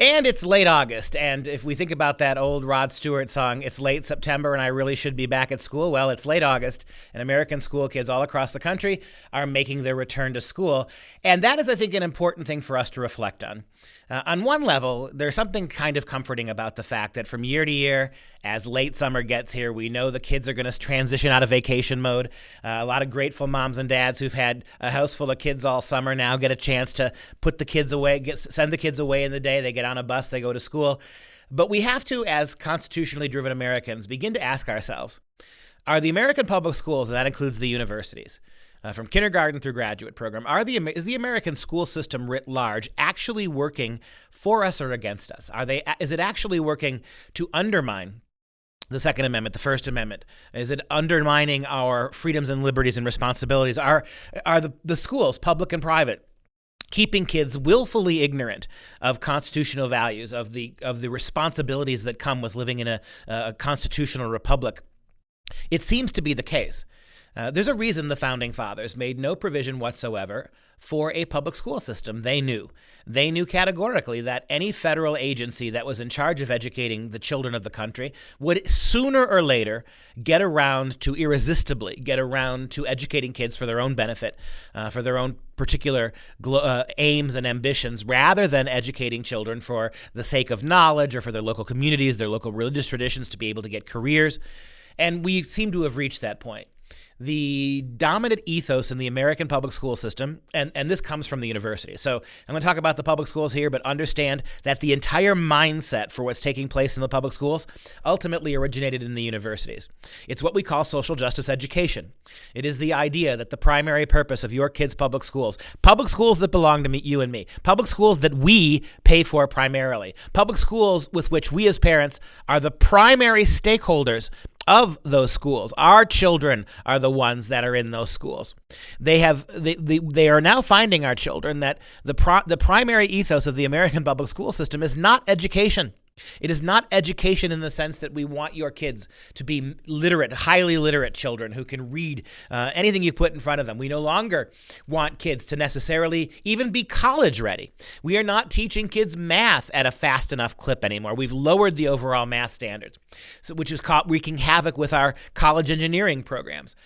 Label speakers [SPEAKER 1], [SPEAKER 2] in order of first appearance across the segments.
[SPEAKER 1] And it's late August, and if we think about that old Rod Stewart song, it's late September and I really should be back at school, well, it's late August, and American school kids all across the country are making their return to school. And that is, I think, an important thing for us to reflect on. On one level, there's something kind of comforting about the fact that from year to year, as late summer gets here, we know the kids are going to transition out of vacation mode. A lot of grateful moms and dads who've had a house full of kids all summer now get a chance to put the kids away, send the kids away in the day. They get on a bus, they go to school. But we have to, as constitutionally driven Americans, begin to ask ourselves, are the American public schools, and that includes the universities, from kindergarten through graduate program, is the American school system writ large actually working for us or against us? Is it actually working to undermine the Second Amendment, the First Amendment? Is it undermining our freedoms and liberties and responsibilities? Are the schools, public and private, keeping kids willfully ignorant of constitutional values, of the responsibilities that come with living in a constitutional republic? It seems to be the case. There's a reason the Founding Fathers made no provision whatsoever for a public school system. They knew categorically that any federal agency that was in charge of educating the children of the country would sooner or later irresistibly get around to educating kids for their own benefit, for their own particular aims and ambitions, rather than educating children for the sake of knowledge or for their local communities, their local religious traditions, to be able to get careers. And we seem to have reached that point. The dominant ethos in the American public school system, and this comes from the university. So I'm going to talk about the public schools here, but understand that the entire mindset for what's taking place in the public schools ultimately originated in the universities. It's what we call social justice education. It is the idea that the primary purpose of your kids' public schools that belong to you and me, public schools that we pay for primarily, public schools with which we as parents are the primary stakeholders of those schools. Our children are the ones that are in those schools. They are now finding, our children, that the primary ethos of the American public school system is not education. It is not education in the sense that we want your kids to be literate, highly literate children who can read anything you put in front of them. We no longer want kids to necessarily even be college ready. We are not teaching kids math at a fast enough clip anymore. We've lowered the overall math standards, which is wreaking havoc with our college engineering programs.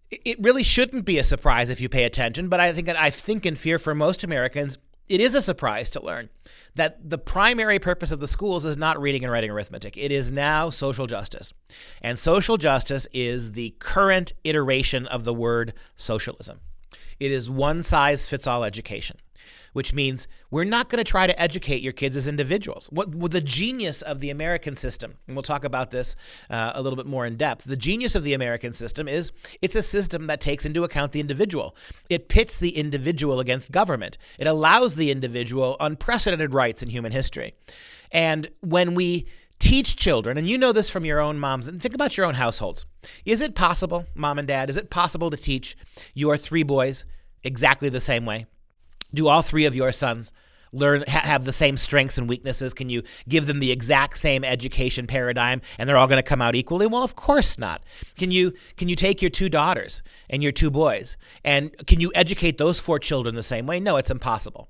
[SPEAKER 1] It really shouldn't be a surprise if you pay attention, but I think and fear for most Americans, it is a surprise to learn that the primary purpose of the schools is not reading and writing arithmetic. It is now social justice. And social justice is the current iteration of the word socialism. It is one-size-fits-all education, which means we're not going to try to educate your kids as individuals. What the genius of the American system, and we'll talk about this a little bit more in depth, the genius of the American system is it's a system that takes into account the individual. It pits the individual against government. It allows the individual unprecedented rights in human history. And when we teach children, and you know this from your own moms, and think about your own households. Is it possible, mom and dad, is it possible to teach your 3 boys exactly the same way? Do all 3 of your sons have the same strengths and weaknesses? Can you give them the exact same education paradigm and they're all going to come out equally? Well, of course not. Can you take your 2 daughters and your 2 boys, and can you educate those 4 children the same way? No, it's impossible.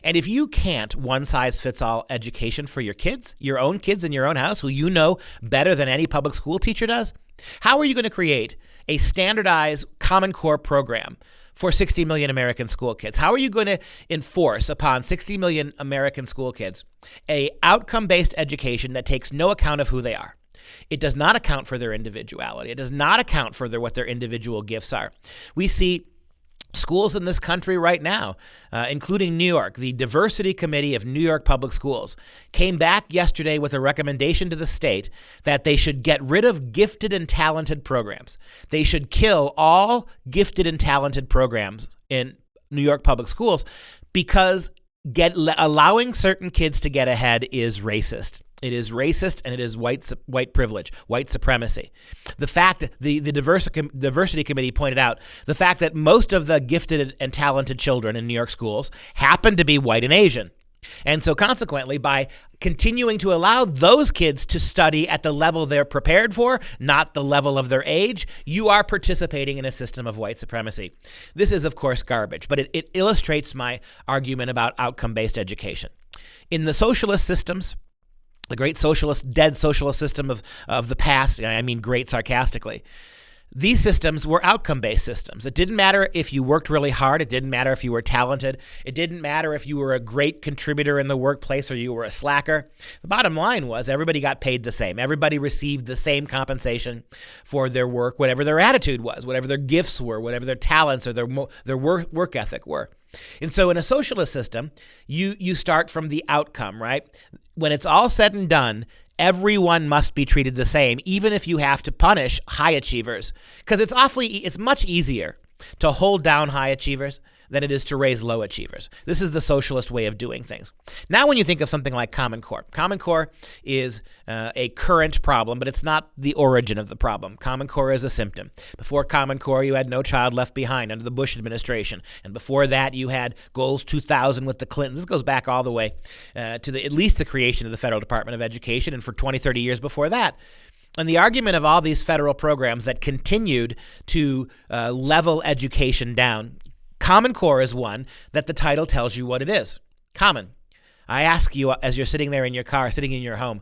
[SPEAKER 1] And if you can't one-size-fits-all education for your own kids in your own house, who you know better than any public school teacher does, how are you going to create a standardized Common Core program for 60 million American school kids? How are you going to enforce upon 60 million American school kids a outcome-based education that takes no account of who they are? It does not account for their individuality. It does not account for what their individual gifts are. We see schools in this country right now, including New York, the Diversity Committee of New York Public Schools came back yesterday with a recommendation to the state that they should get rid of gifted and talented programs. They should kill all gifted and talented programs in New York public schools because allowing certain kids to get ahead is racist. It is racist, and it is white privilege, white supremacy. The fact that the Diversity Committee pointed out the fact that most of the gifted and talented children in New York schools happen to be white and Asian. And so consequently, by continuing to allow those kids to study at the level they're prepared for, not the level of their age, you are participating in a system of white supremacy. This is, of course, garbage, but it illustrates my argument about outcome-based education. In the socialist systems, the great socialist, dead socialist system of the past, I mean great sarcastically, these systems were outcome-based systems. It didn't matter if you worked really hard. It didn't matter if you were talented. It didn't matter if you were a great contributor in the workplace or you were a slacker. The bottom line was everybody got paid the same. Everybody received the same compensation for their work, whatever their attitude was, whatever their gifts were, whatever their talents or their work ethic were. And so in a socialist system, you start from the outcome, right? When it's all said and done, everyone must be treated the same, even if you have to punish high achievers, because it's much easier to hold down high achievers than it is to raise low achievers. This is the socialist way of doing things. Now, when you think of something like Common Core is a current problem, but it's not the origin of the problem. Common Core is a symptom. Before Common Core, you had No Child Left Behind under the Bush administration, and before that, you had Goals 2000 with the Clintons. This goes back all the way to at least the creation of the Federal Department of Education, and for 20, 30 years before that. And the argument of all these federal programs that continued to level education down, Common Core is one that the title tells you what it is. Common. I ask you as you're sitting there in your car, sitting in your home,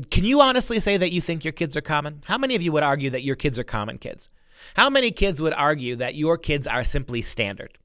[SPEAKER 1] can you honestly say that you think your kids are common? How many of you would argue that your kids are common kids? How many kids would argue that your kids are simply standard?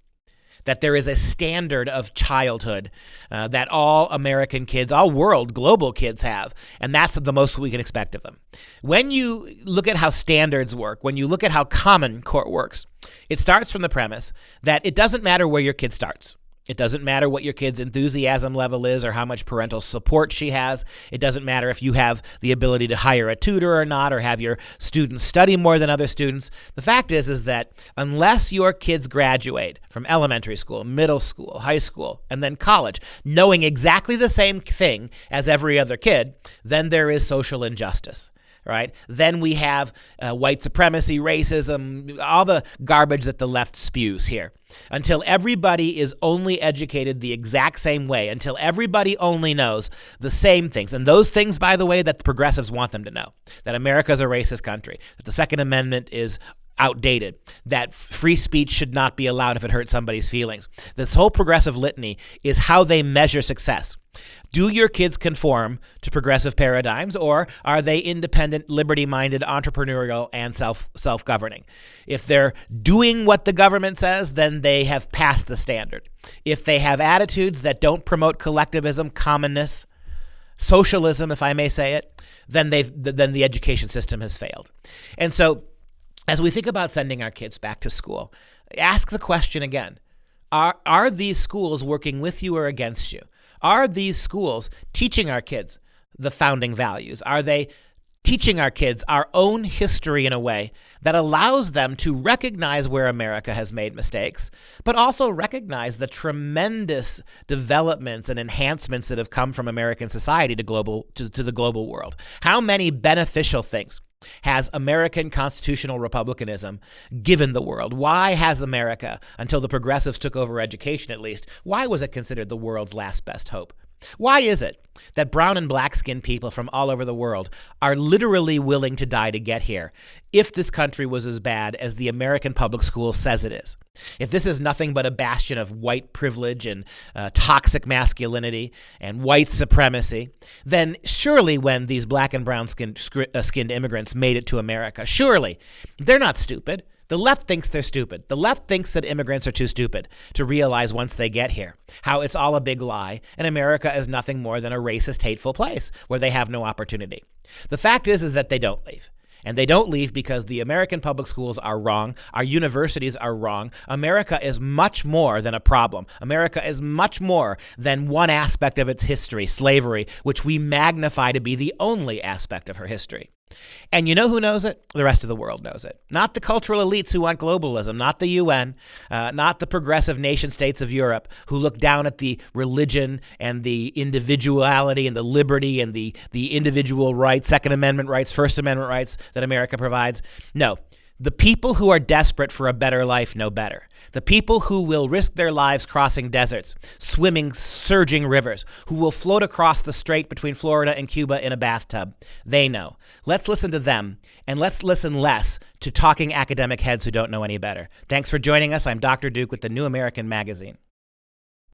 [SPEAKER 1] That there is a standard of childhood that all American kids, all world, global kids have, and that's the most we can expect of them. When you look at how standards work, when you look at how Common Core works, it starts from the premise that it doesn't matter where your kid starts. It doesn't matter what your kid's enthusiasm level is or how much parental support she has. It doesn't matter if you have the ability to hire a tutor or not, or have your students study more than other students. The fact is that unless your kids graduate from elementary school, middle school, high school, and then college, knowing exactly the same thing as every other kid, then there is social injustice. Right? Then we have white supremacy, racism, all the garbage that the left spews here. Until everybody is only educated the exact same way, until everybody only knows the same things. And those things, by the way, that the progressives want them to know. That America is a racist country. That the Second Amendment is outdated, that free speech should not be allowed if it hurts somebody's feelings. This whole progressive litany is how they measure success. Do your kids conform to progressive paradigms, or are they independent, liberty-minded, entrepreneurial, and self-governing? If they're doing what the government says, then they have passed the standard. If they have attitudes that don't promote collectivism, commonness, socialism, if I may say it, then the education system has failed. And so, as we think about sending our kids back to school, ask the question again. Are these schools working with you or against you? Are these schools teaching our kids the founding values? Are they teaching our kids our own history in a way that allows them to recognize where America has made mistakes, but also recognize the tremendous developments and enhancements that have come from American society to the global world? How many beneficial things has American constitutional republicanism given the world? Why has America, until the progressives took over education at least, why was it considered the world's last best hope? Why is it that brown and black-skinned people from all over the world are literally willing to die to get here if this country was as bad as the American public school says it is? If this is nothing but a bastion of white privilege and toxic masculinity and white supremacy, then surely when these black and brown-skinned immigrants made it to America, surely they're not stupid. The left thinks they're stupid. The left thinks that immigrants are too stupid to realize once they get here how it's all a big lie and America is nothing more than a racist, hateful place where they have no opportunity. The fact is that they don't leave. And they don't leave because the American public schools are wrong. Our universities are wrong. America is much more than a problem. America is much more than one aspect of its history, slavery, which we magnify to be the only aspect of her history. And you know who knows it? The rest of the world knows it. Not the cultural elites who want globalism, not the UN, not the progressive nation states of Europe who look down at the religion and the individuality and the liberty and the individual rights, Second Amendment rights, First Amendment rights that America provides. No. The people who are desperate for a better life know better. The people who will risk their lives crossing deserts, swimming surging rivers, who will float across the strait between Florida and Cuba in a bathtub, they know. Let's listen to them, and let's listen less to talking academic heads who don't know any better. Thanks for joining us. I'm Dr. Duke with the New American Magazine.